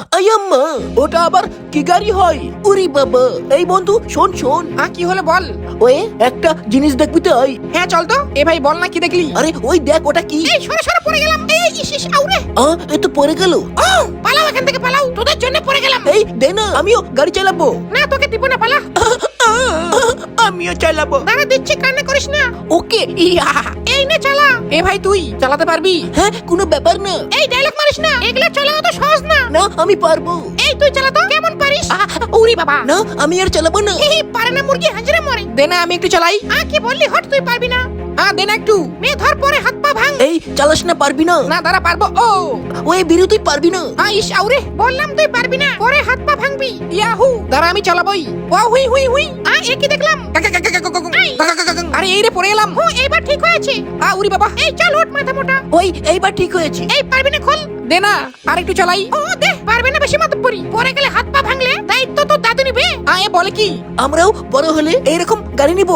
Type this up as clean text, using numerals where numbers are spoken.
আয়াম্মা, ওটা আবার কি গাড়ি হয়? উরি বাবা, এই বন্ধু শোন শোন। কি হলো বল। ওই একটা জিনিস দেখবি তাই? হ্যাঁ চল তো। এ ভাই বল না কি দেখলি? আরে ওই দেখ, ওটা কি? এই সরে সরে পড়ে গেলাম। এই ইস আউরে। এ তো পড়ে গেল। পালাও এখান থেকে পালাও, তোদের জন্য পড়ে গেলাম। এই দে না, আমিও গাড়ি চালাবো। না তোকে দিব না, পালা। আমিও চালাবো। দাঁড়া দিচ্ছি, কান্না করিস না। ওকে, ইয়া। এই নে চালা। এ ভাই তুই চালাতে পারবি? হ্যাঁ, কোনো ব্যাপার না। এই ডায়লগ মারিস না, এগুলা চালানো তো সহজ না। না, আমি পারবো। এই তুই চালা তো, কেমন পারিস? উরি বাবা। না, আমি আর চালাবো না। পারে না মুরগি হাঁজরে মরে। দে না, আমি একটু চালাই। কি বললি হট, তুই পারবি না? দে না একটু। মেয়ে ধর, পরে হাত পা ভাঙ। এই চালাস না, পারবি না। না দাঁড়া, পারবো। ওই বিরু, তুই পারবি না। ইস আউরে, বললাম তুই পারবি না, পরে হাত পা ভাঙবি। ইয়াহু, দাঁড়া আমি চালাবই। ওয়াও, হুই হুই হুই। এ কি দেখলাম? আরে এই রে পড়ে এলাম। এইবার ঠিক হয়েছে। উরি বাবা। এই চল ওঠ, মাথা মোটা। ওই এইবার ঠিক হয়েছে। এই পারবি না, খোল। দে না, আর একটু চালাই। দে, পারবে না বেশি মাতব্বরি। পরে গেলে হাত পা ভাঙলে দায়িত্ব তো দাদু নিবে। এ বলে কি? আমরাও বড় হলে এইরকম গাড়ি নিব।